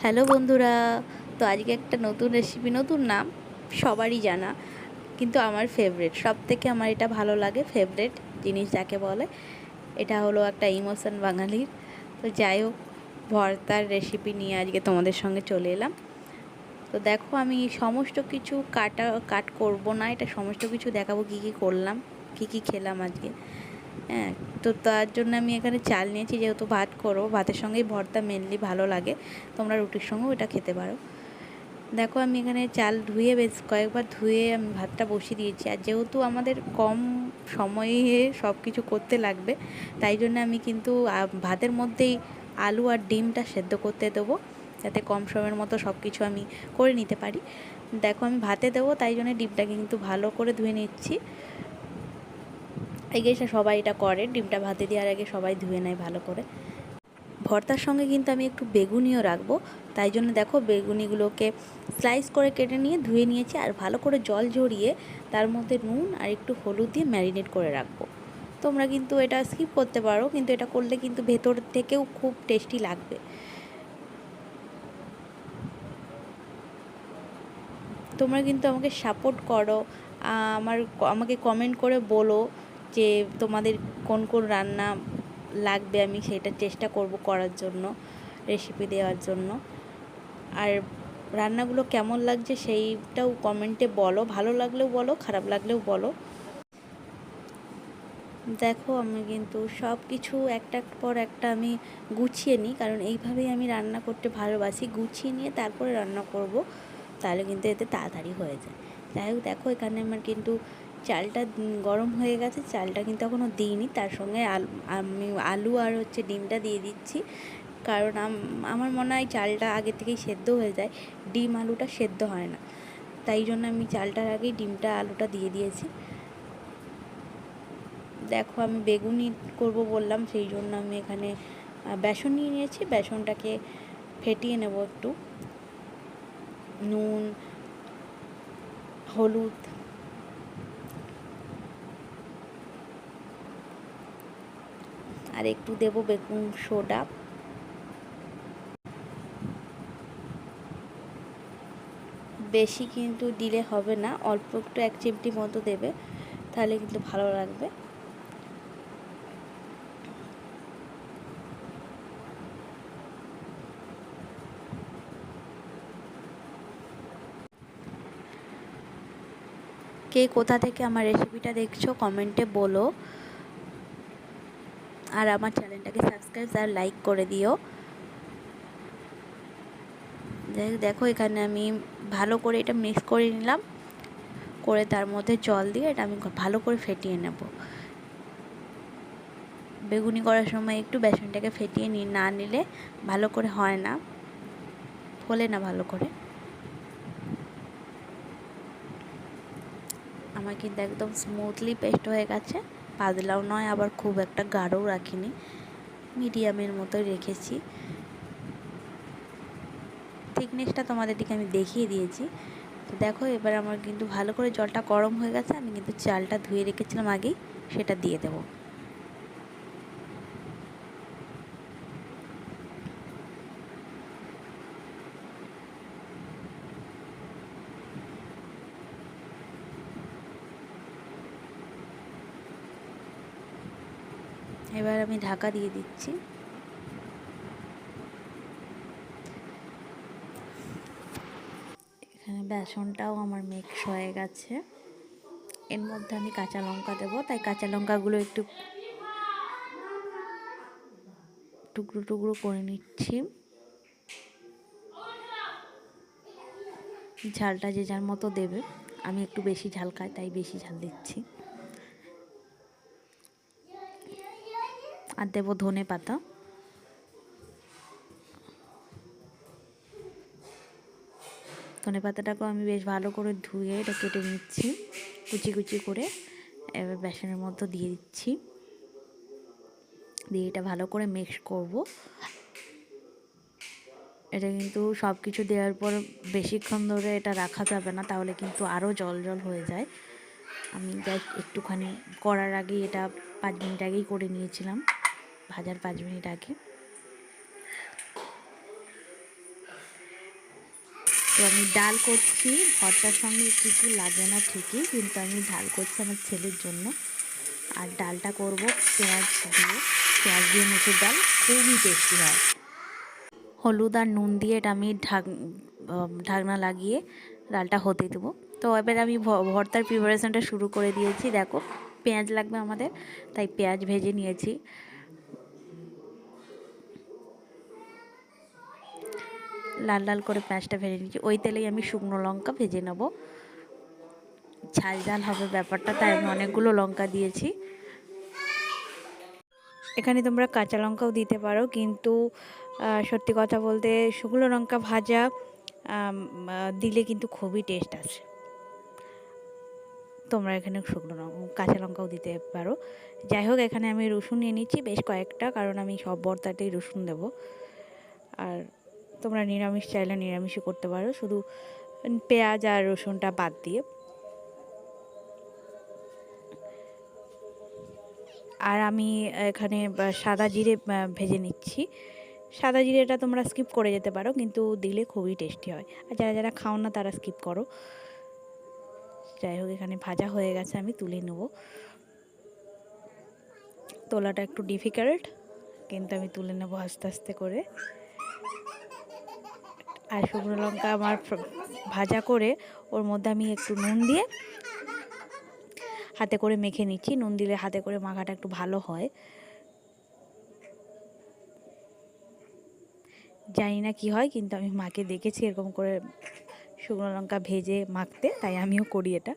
Hello বন্ধুরা, তো আজকে একটা নতুন রেসিপি, নতুন নাম সবারই জানা, কিন্তু আমার ফেভারিট, সব থেকে আমার এটা ভালো লাগে, ফেভারিট জিনিস যাকে বলে, এটা হলো একটা ইমোশন বাঙালির। তো যাই হোক, ভর্তার রেসিপি নিয়ে আজকে তোমাদের সঙ্গে চলে এলাম। তো দেখো, আমি সমস্ত কিছু কাট করব না, এটা সমস্ত কিছু দেখাবো কী কী করলাম, কী কী খেলাম আজকে। হ্যাঁ, তো তার জন্য আমি এখানে চাল নিয়েছি, যেহেতু ভাত করো, ভাতের সঙ্গেই ভর্তা মেনলি ভালো লাগে, তোমরা রুটির সঙ্গেও এটা খেতে পারো। দেখো, আমি এখানে চাল ধুয়ে বেশ কয়েকবার ধুয়ে আমি ভাতটা বসিয়ে দিয়েছি। আর যেহেতু আমাদের কম সময়ে সব কিছু করতে লাগবে, তাই জন্য আমি কিন্তু ভাতের মধ্যেই আলু আর ডিমটা সেদ্ধ করতে দেবো, যাতে কম সময়ের মতো সব কিছু আমি করে নিতে পারি। দেখো, আমি ভাতে দেবো, তাই জন্য ডিমটাকে কিন্তু ভালো করে ধুয়ে নিচ্ছি। আগে সবাই এটা করে, ডিমটা ভাতে দেওয়ার আগে সবাই ধুয়ে নেয় ভালো করে। ভর্তার সঙ্গে কিন্তু আমি একটু বেগুনিও রাখবো, তাই জন্য দেখো বেগুনিগুলোকে স্লাইস করে কেটে নিয়ে ধুয়ে নিয়েছি, আর ভালো করে জল ঝরিয়ে তার মধ্যে নুন আর একটু হলুদ দিয়ে ম্যারিনেট করে রাখবো। তোমরা কিন্তু এটা স্কিপ করতে পারো, কিন্তু এটা করলে কিন্তু ভেতর থেকেও খুব টেস্টি লাগবে। তোমরা কিন্তু আমাকে সাপোর্ট করো, আমাকে কমেন্ট করে বলো যে তোমাদের কোন কোন রান্না লাগবে, আমি সেটা চেষ্টা করব করার জন্য, রেসিপি দেওয়ার জন্য। আর রান্নাগুলো কেমন লাগছে সেইটাও কমেন্টে বলো, ভালো লাগলেও বলো, খারাপ লাগলেও বলো। দেখো, আমি কিন্তু সব কিছু একটা পর একটা আমি গুছিয়ে নিই, কারণ এইভাবেই আমি রান্না করতে ভালোবাসি, গুছিয়ে নিয়ে তারপরে রান্না করব, তাহলে কিন্তু এতে তাড়াতাড়ি হয়ে যায়। যাই হোক, দেখো এখানে আমার কিন্তু চালটা গরম হয়ে গেছে, চালটা কিন্তু এখনও দিইনি, তার সঙ্গে আমি আলু আর ডিমটা দিয়ে দিচ্ছি, কারণ আমার মনে হয় চালটা আগে থেকেই সেদ্ধ হয়ে যায়, ডিম আলুটা সেদ্ধ হয় না, তাই জন্য আমি চালটার আগেই ডিমটা আলুটা দিয়ে দিয়েছি। দেখো, আমি বেগুনি করব বললাম, সেই জন্য আমি এখানে বেসন নিয়ে নিয়েছি, বেসনটাকে ফেটিয়ে নেব একটু, নুন, হলুদ আর একটু দেব বেকিং সোডা। বেশি কিন্তু দিলে হবে না, অল্প একটু 1 চিমটি মতো দেবে, তাহলে কিন্তু ভালো লাগবে। কে কোথা থেকে আমার রেসিপিটা দেখছো কমেন্টে বলো, আর আমার চ্যানেলটাকে সাবস্ক্রাইব আর লাইক করে দিও। দেখো, এখানে আমি ভালো করে এটা মিক্স করে নিলাম, করে তার মধ্যে জল দিয়ে এটা আমি ভালো করে ফেটিয়ে নেব। বেগুনি করার সময় একটু বেসনটাকে ফেটিয়ে না নিলে ভালো করে হয় না, ফোলে না ভালো করে। আমার কিন্তু একদম স্মুথলি পেস্ট হয়ে গেছে, পাতলাও নয় আবার খুব একটা গাঢ়ও রাখিনি, মিডিয়ামের মতোই রেখেছি। থিকনেসটা তোমাদের দিকে আমি দেখিয়ে দিয়েছি। তো দেখো, এবার আমার কিন্তু ভালো করে জলটা গরম হয়ে গেছে, আমি কিন্তু চালটা ধুয়ে রেখেছিলাম আগেই, সেটা দিয়ে দেবো। এবার আমি ঢাকা দিয়ে দিচ্ছি। এখানে বেসনটাও আমার মিক্স হয়ে গেছে, এর মধ্যে আমি কাঁচা লঙ্কা দেবো, তাই কাঁচা লঙ্কাগুলো একটু টুকরো টুকরো করে নিচ্ছি। ঝালটা যে যার মতো দেবে, আমি একটু বেশি ঝাল খাই, তাই বেশি ঝাল দিচ্ছি। আর দেবো ধনে পাতা। ধনে পাতাটাকেও আমি বেশ ভালো করে ধুয়ে এটা কেটে নিচ্ছি কুচি কুচি করে, এবার বেসনের মধ্যে দিয়ে দিচ্ছি, দিয়ে এটা ভালো করে মিক্স করব। এটা কিন্তু সব কিছু দেওয়ার পর বেশিক্ষণ ধরে এটা রাখা যাবে না, তাহলে কিন্তু আরও জল জল হয়ে যায়। আমি জাস্ট একটুখানি করার আগেই এটা 5 মিনিট আগেই করে নিয়েছিলাম, ভাজার 5 মিনিট আগে। তো আমি ডাল করছি, ভর্তার সঙ্গে কিছু লাগে না ঠিকই, কিন্তু আমি ডাল করছি আমার ছেলের জন্য। আর ডালটা করব পেঁয়াজ দিয়ে মুসুর ডাল, খুবই টেস্টি হয়। হলুদ আর নুন দিয়ে এটা আমি ঢাকনা লাগিয়ে ডালটা হতে দেবো। তো এবার আমি ভর্তার প্রিপারেশনটা শুরু করে দিয়েছি। দেখো, পেঁয়াজ লাগবে আমাদের, তাই পেঁয়াজ ভেজে নিয়েছি। লাল লাল করে পেঁয়াজটা ভেজে নিয়েছি। ওই তেলেই আমি শুকনো লঙ্কা ভেজে নেব। ঝাল ঝাল হবে ব্যাপারটা, তাই আমি অনেকগুলো লঙ্কা দিয়েছি। এখানে তোমরা কাঁচা লঙ্কাও দিতে পারো, কিন্তু সত্যি কথা বলতে শুকনো লঙ্কা ভাজা দিলে কিন্তু খুবই টেস্ট আসে। তোমরা এখানে কাঁচা লঙ্কাও দিতে পারো। যাই হোক, এখানে আমি রসুন নিয়ে নিচ্ছি বেশ কয়েকটা, কারণ আমি সব ভর্তাতেই রসুন দেব। আর তোমরা নিরামিষ চাইলে নিরামিষও করতে পারো, শুধু পেঁয়াজ আর রসুনটা বাদ দিয়ে। আর আমি এখানে সাদা জিরে ভেজে নিচ্ছি। সাদা জিরেটা তোমরা স্কিপ করে যেতে পারো, কিন্তু দিলে খুবই টেস্টি হয়। আর যারা যারা খাও না তারা স্কিপ করো। যাই হোক, এখানে ভাজা হয়ে গেছে, আমি তুলে নেব। তোলাটা একটু ডিফিকাল্ট, কিন্তু আমি তুলে নেব আস্তে আস্তে করে। আর শুকনো লঙ্কা আমার ভাজা করে ওর মধ্যে আমি একটু নুন দিয়ে হাতে করে মেখে নিচ্ছি। নুন দিলে হাতে করে মাখাটা একটু ভালো হয়। জানি না কি হয়, কিন্তু আমি মাকে দেখেছি এরকম করে শুকনো লঙ্কা ভেজে মাখতে, তাই আমিও করি এটা।